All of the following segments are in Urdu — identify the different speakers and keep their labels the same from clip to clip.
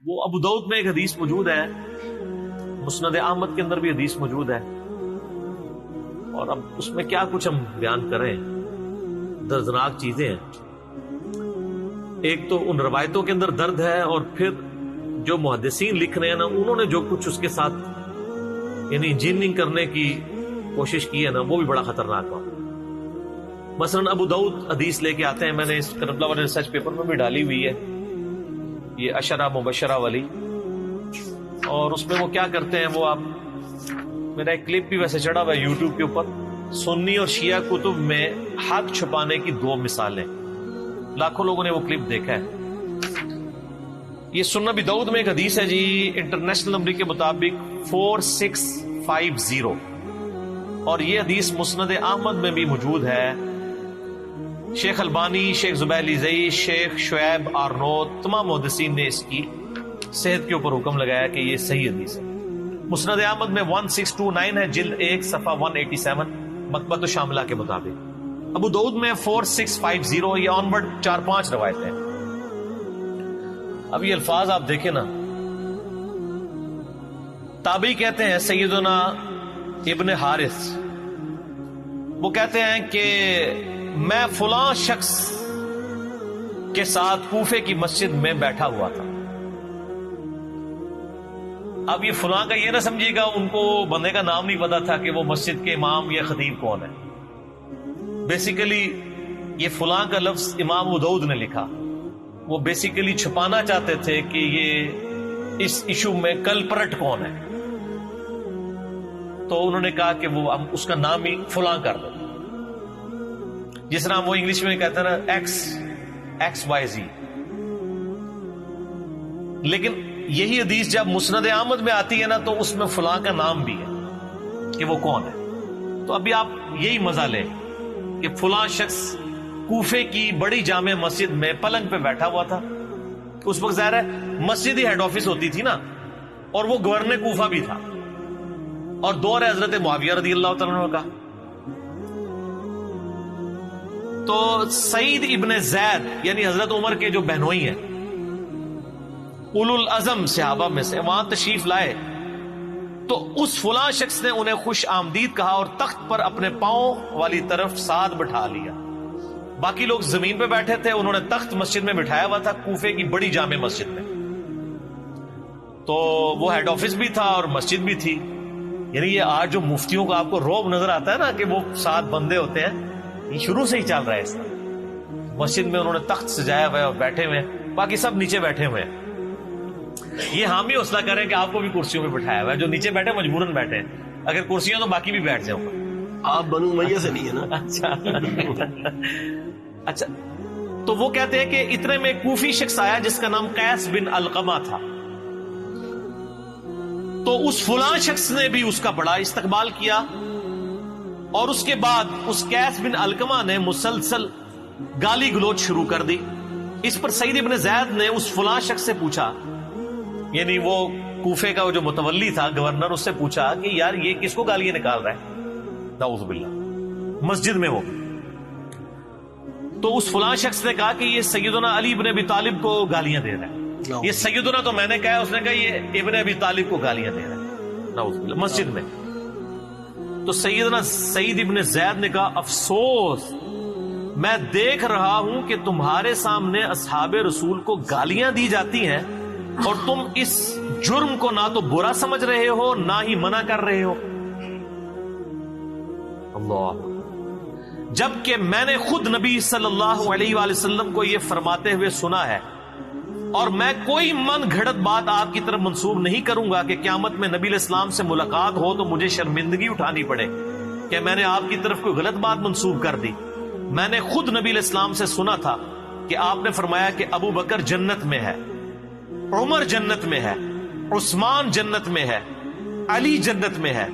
Speaker 1: وہ ابو داؤد میں ایک حدیث موجود ہے، مسند احمد کے اندر بھی حدیث موجود ہے، اور اب اس میں کیا کچھ ہم بیان کریں، دردناک چیزیں ہیں. ایک تو ان روایتوں کے اندر درد ہے، اور پھر جو محدثین لکھ رہے ہیں نا، انہوں نے جو کچھ اس کے ساتھ یعنی انجینئرنگ کرنے کی کوشش کی ہے نا، وہ بھی بڑا خطرناک ہوا. مثلا ابو داؤد حدیث لے کے آتے ہیں، میں نے اس کربلا والے ریسرچ پیپر میں بھی ڈالی ہوئی ہے، یہ اشرہ مبشرہ والی، اور اس میں وہ کیا کرتے ہیں، وہ آپ میرا ایک کلپ بھی ویسے چڑھا ہوا ہے یوٹیوب کے اوپر، سنی اور شیعہ کتب میں حق چھپانے کی 2 مثالیں. لاکھوں لوگوں نے وہ کلپ دیکھا ہے. یہ سنن ابی داؤد میں ایک حدیث ہے جی، انٹرنیشنل نمبر کے مطابق 4650، اور یہ حدیث مسند احمد میں بھی موجود ہے. شیخ البانی، شیخ زبیر لیزئی، شیخ شعیب آرنوت، تمام محدثین نے اس کی صحت کے اوپر حکم لگایا کہ یہ صحیح حدیث ہے. مسند احمد میں 1629 ہے، جلد 1 صفحہ 187 مکتبۃ الشاملہ کے مطابق. ابو داؤد میں 4650، یہ آن ورڈ 4-5 روایتیں. اب یہ الفاظ آپ دیکھیں نا، تابعی کہتے ہیں سیدنا ابن حارث، وہ کہتے ہیں کہ میں فلاں شخص کے ساتھ کوفے کی مسجد میں بیٹھا ہوا تھا. اب یہ فلاں کا یہ نہ سمجھیے گا ان کو بندے کا نام نہیں پتا تھا کہ وہ مسجد کے امام یا خطیب کون ہے. بیسیکلی یہ فلاں کا لفظ امام ابو داؤد نے لکھا، وہ بیسیکلی چھپانا چاہتے تھے کہ یہ اس ایشو میں کلپرٹ کون ہے، تو انہوں نے کہا کہ وہ ہم اس کا نام ہی فلاں کر دو، جس طرح وہ انگلش میں کہتے ہیں نا XYZ. لیکن یہی حدیث جب مسند احمد میں آتی ہے نا، تو اس میں فلاں کا نام بھی ہے کہ وہ کون ہے. تو ابھی آپ یہی مزہ لیں کہ فلاں شخص کوفے کی بڑی جامع مسجد میں پلنگ پہ بیٹھا ہوا تھا. اس وقت ظاہر ہے مسجد ہی ہیڈ آفس ہوتی تھی نا، اور وہ گورنر کوفہ بھی تھا، اور دور ہے حضرت معاویہ رضی اللہ تعالیٰ عنہ کا. تو سعید ابن زید یعنی حضرت عمر کے جو بہنوئی ہیں، اولو العزم صحابہ میں سے، وہاں تشریف لائے تو اس فلاں شخص نے انہیں خوش آمدید کہا اور تخت پر اپنے پاؤں والی طرف ساتھ بٹھا لیا. باقی لوگ زمین پہ بیٹھے تھے، انہوں نے تخت مسجد میں بٹھایا ہوا تھا، کوفے کی بڑی جامع مسجد میں. تو وہ ہیڈ آفس بھی تھا اور مسجد بھی تھی. یعنی یہ آج جو مفتیوں کا آپ کو روب نظر آتا ہے نا کہ وہ 7 بندے ہوتے ہیں، یہ شروع سے ہی چل رہا ہے اس طرح. مسجد میں انہوں نے تخت سجایا ہوا ہے اور بیٹھے ہوئے ہیں، باقی سب نیچے بیٹھے ہوئے ہیں. یہ ہم ہی حوصلہ کریں کہ آپ کو بھی کرسیوں پہ بٹھایا ہوا ہے، جو نیچے بیٹھے مجبوراً بیٹھے ہیں. اگر کرسیاں تو باقی بھی بیٹھ جاؤ.
Speaker 2: آپ بنو امیہ سے نہیں ہے نا.
Speaker 1: اچھا تو وہ کہتے ہیں کہ اتنے میں کوفی شخص آیا جس کا نام قیس بن علقمہ تھا. تو اس فلاں شخص نے بھی اس کا بڑا استقبال کیا، اور اس کے بعد اس قیس بن علقمہ نے مسلسل گالی گلوچ شروع کر دی. اس پر سعید ابن زید نے اس فلاں شخص سے پوچھا، یعنی وہ کوفے کا جو متولی تھا گورنر، اس سے پوچھا کہ یار یہ کس کو گالیاں نکال رہا ہے، نعوذ باللہ، مسجد میں ہو. تو اس فلاں شخص نے کہا کہ یہ سیدنا علی ابن ابی طالب کو گالیاں دے رہا ہے. یہ سیدنا تو میں نے کہا، اس نے کہا یہ ابن ابی طالب کو گالیاں دے رہا ہے، نعوذ باللہ، مسجد میں. تو سیدنا سعید ابن زید نے کہا افسوس، میں دیکھ رہا ہوں کہ تمہارے سامنے اصحاب رسول کو گالیاں دی جاتی ہیں اور تم اس جرم کو نہ تو برا سمجھ رہے ہو نہ ہی منع کر رہے ہو. اللہ، جبکہ میں نے خود نبی صلی اللہ علیہ وآلہ وسلم کو یہ فرماتے ہوئے سنا ہے، اور میں کوئی من گھڑت بات آپ کی طرف منسوب نہیں کروں گا کہ قیامت میں نبی علیہ السلام سے ملاقات ہو تو مجھے شرمندگی اٹھانی پڑے کہ میں نے آپ کی طرف کوئی غلط بات منسوب کر دی. میں نے خود نبی علیہ السلام سے سنا تھا کہ آپ نے فرمایا کہ ابو بکر جنت میں ہے، عمر جنت میں ہے، عثمان جنت میں ہے، علی جنت میں ہے،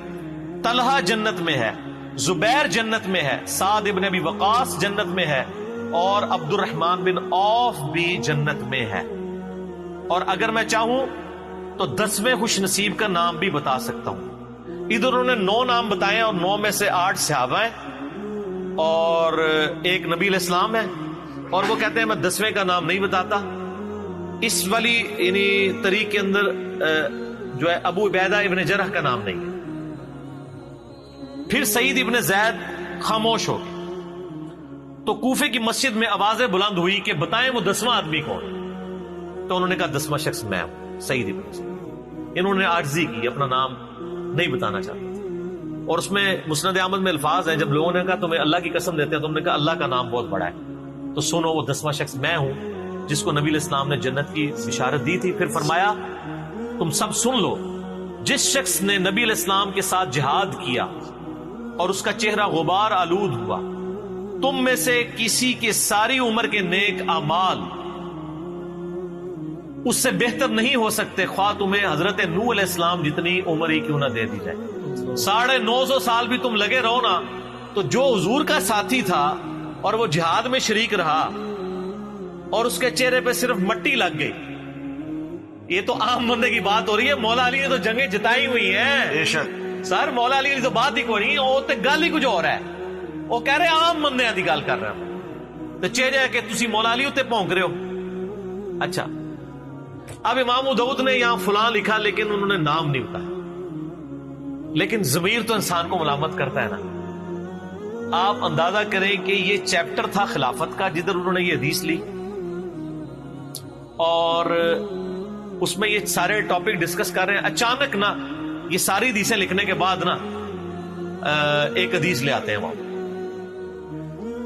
Speaker 1: طلحہ جنت میں ہے، زبیر جنت میں ہے، سعد ابن ابی وقاص جنت میں ہے، اور عبد الرحمن بن عوف بھی جنت میں ہے. اور اگر میں چاہوں تو 10ویں خوش نصیب کا نام بھی بتا سکتا ہوں. ادھر انہوں نے 9 نام بتائے اور 9 میں سے 8 صحابہ ہیں اور ایک نبی علیہ السلام ہے، اور وہ کہتے ہیں میں 10ویں کا نام نہیں بتاتا اس والی یعنی طریق کے اندر جو ہے ابو عبیدہ ابن جرح کا نام نہیں ہے. پھر سعید ابن زید خاموش ہو گئے تو کوفے کی مسجد میں آوازیں بلند ہوئی کہ بتائیں وہ 10واں آدمی کون. تو انہوں نے کہا 10واں شخص میں ہوں، سعید ابن زید. انہوں نے عاجزی کی، اپنا نام نہیں بتانا چاہتے تھے. اور اس میں مسند احمد میں الفاظ ہیں، جب لوگوں نے کہا تمہیں اللہ کی قسم دیتے ہیں تو انہوں نے کہا اللہ کا نام بہت بڑا ہے. تو سنو وہ 10واں شخص میں ہوں جس کو نبی علیہ السلام نے جنت کی بشارت دی تھی. پھر فرمایا تم سب سن لو، جس شخص نے نبی علیہ السلام کے ساتھ جہاد کیا اور اس کا چہرہ غبار آلود ہوا، تم میں سے کسی کے ساری عمر کے نیک اعمال اس سے بہتر نہیں ہو سکتے، خواہ تمہیں حضرت نوح علیہ السلام جتنی عمر ہی کیوں نہ دے دی جائے. 950 سال بھی تم لگے رہو نا، تو جو حضور کا ساتھی تھا اور وہ جہاد میں شریک رہا اور اس کے چہرے پہ صرف مٹی لگ گئی، یہ تو عام بندے کی بات ہو رہی ہے. مولا علی نے تو جنگیں جتائی ہوئی ہیں.
Speaker 2: بے شک
Speaker 1: سر مولا علی تو بات ہی کوئی نہیں، وہ تو گل ہی کچھ اور ہے. وہ کہہ رہے عام بندے کی گل کر رہے ہیں تو چہرے کہ تسی مولا علی اتنے پونک رہے ہو. اچھا اب امام ابو داؤد نے یہاں فلاں لکھا لیکن انہوں نے نام نہیں بتایا. لیکن ضمیر تو انسان کو ملامت کرتا ہے نا. آپ اندازہ کریں کہ یہ چیپٹر تھا خلافت کا جدھر انہوں نے یہ حدیث لی اور اس میں یہ سارے ٹاپک ڈسکس کر رہے ہیں. اچانک نا یہ ساری حدیثیں لکھنے کے بعد نا ایک حدیث لے آتے ہیں وہاں.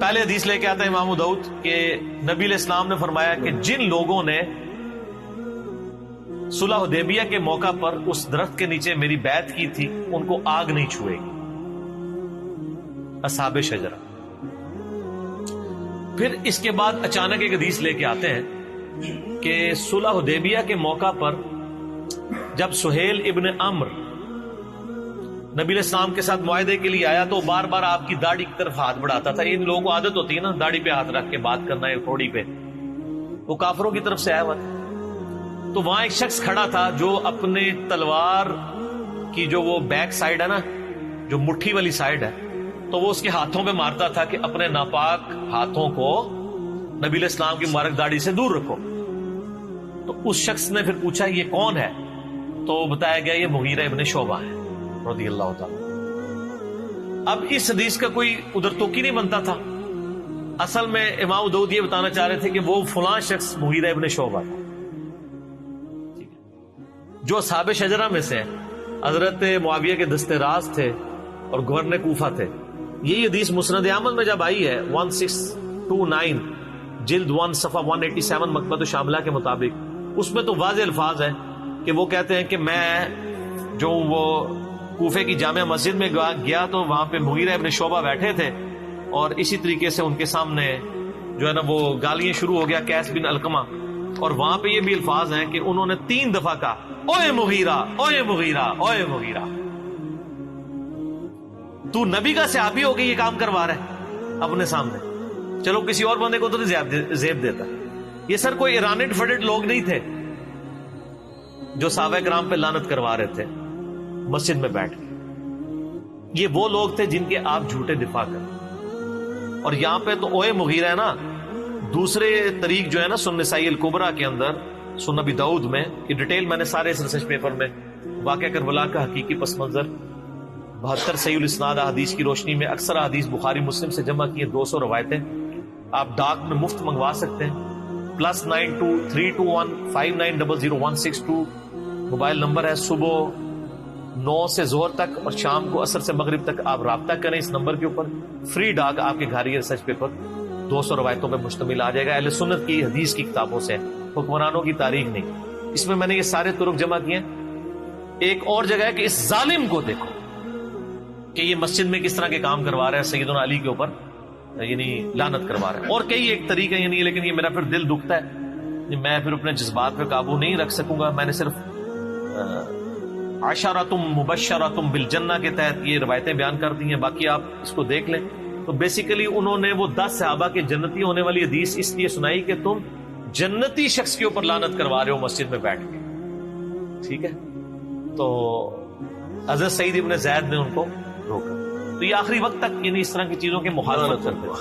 Speaker 1: پہلے حدیث لے کے آتے ہیں امام ابو داؤد کہ نبی علیہ السلام نے فرمایا کہ جن لوگوں نے صلح حدیبیہ کے موقع پر اس درخت کے نیچے میری بیعت کی تھی ان کو آگ نہیں چھوئے گی، اصحاب شجرہ. پھر اس کے بعد اچانک ایک حدیث لے کے آتے ہیں کہ صلح حدیبیہ کے موقع پر جب سہیل ابن عمرو نبی علیہ السلام کے ساتھ معاہدے کے لیے آیا تو بار بار آپ کی داڑھی کی طرف ہاتھ بڑھاتا تھا. ان لوگوں کو عادت ہوتی ہے نا داڑھی پہ ہاتھ رکھ کے بات کرنا ہے تھوڑی پہ. وہ کافروں کی طرف سے آیا ہوا تھا. تو وہاں ایک شخص کھڑا تھا جو اپنے تلوار کی جو وہ بیک سائڈ ہے نا، جو مٹھی والی سائڈ ہے، تو وہ اس کے ہاتھوں پہ مارتا تھا کہ اپنے ناپاک ہاتھوں کو نبی علیہ السلام کی مبارک داڑھی سے دور رکھو. تو اس شخص نے پھر پوچھا یہ کون ہے؟ تو بتایا گیا یہ مغیرہ ابن شعبہ ہے رضی اللہ تعالی. اب اس حدیث کا کوئی ادھر توقی نہیں بنتا تھا. اصل میں امام ابو داؤد یہ بتانا چاہ رہے تھے کہ وہ فلاں شخص مغیرہ ابن شعبہ تھا جو اصحاب شجرہ میں سے حضرت معاویہ کے دستے راز تھے اور گورنر کوفہ تھے. یہی حدیث مسند احمد میں جب آئی ہے 1629 جلد 1 صفحہ 187 مکتبۃ شاملہ کے مطابق، اس میں تو واضح الفاظ ہیں کہ وہ کہتے ہیں کہ میں جو وہ کوفے کی جامع مسجد میں گیا تو وہاں پہ مغیرہ ابن شعبہ بیٹھے تھے اور اسی طریقے سے ان کے سامنے جو ہے نا وہ گالیاں شروع ہو گیا قیس بن علقمہ. اور وہاں پہ یہ بھی الفاظ ہیں کہ انہوں نے 3 دفعہ کہا اوئے مغیرہ اوئے مغیرہ اوئے مغیرہ. تو نبی کا صحابی ہو کے یہ کام کروا رہا ہے اپنے سامنے. چلو کسی اور بندے کو تو زیب دیتا. یہ سر کوئی ایرانڈ فڈڈ لوگ نہیں تھے جو صحابہ کرام پہ لعنت کروا رہے تھے مسجد میں بیٹھ کے. یہ وہ لوگ تھے جن کے آپ جھوٹے دفاع کریں. اور یہاں پہ تو اوئے مغیرہ ہے نا. دوسرے طریق جو ہے نا سنن نسائی الکبریٰ کے اندر سنن ابی داؤد میں یہ ڈیٹیل میں نے سارے اس ریسرچ پیپر میں واقعہ کربلا کا حقیقی پس منظر 72 صحیح الاسناد احادیث کی روشنی میں اکثر احادیث بخاری مسلم سے جمع کی 200 روایتیں آپ ڈاک میں مفت منگوا سکتے ہیں. +923215900162 موبائل نمبر ہے. صبح 9 سے ظہر تک اور شام کو عصر سے مغرب تک آپ رابطہ کریں اس نمبر کے اوپر. فری ڈاک آپ کے گھر یہ ریسرچ پیپر 200 روایتوں پہ مشتمل آ جائے گا. اہل سنت کی حدیث کی کتابوں سے، حکمرانوں کی تاریخ نہیں. اس میں میں نے یہ سارے طرق جمع کیے. ایک اور جگہ ہے کہ اس ظالم کو دیکھو کہ یہ مسجد میں کس طرح کے کام کروا رہا ہے، سیدنا علی کے اوپر یعنی لعنت کروا رہا ہے. اور کئی ایک طریقہ یعنی، لیکن یہ میرا پھر دل دکھتا ہے، میں پھر اپنے جذبات پہ قابو نہیں رکھ سکوں گا. میں نے صرف عشرۃ مبشرۃ بالجنہ کے تحت یہ روایتیں بیان کر دی ہیں. باقی آپ اس کو دیکھ لیں. تو بیسیکلی انہوں نے وہ 10 صحابہ کے جنتی ہونے والی حدیث اس لیے سنائی کہ تم جنتی شخص کے اوپر لعنت کروا رہے ہو مسجد میں بیٹھ کے. ٹھیک ہے. تو حضرت سعید ابن زید نے ان کو روکا. تو یہ آخری وقت تک یعنی اس طرح کی چیزوں کے مخالفت کرتے ہیں.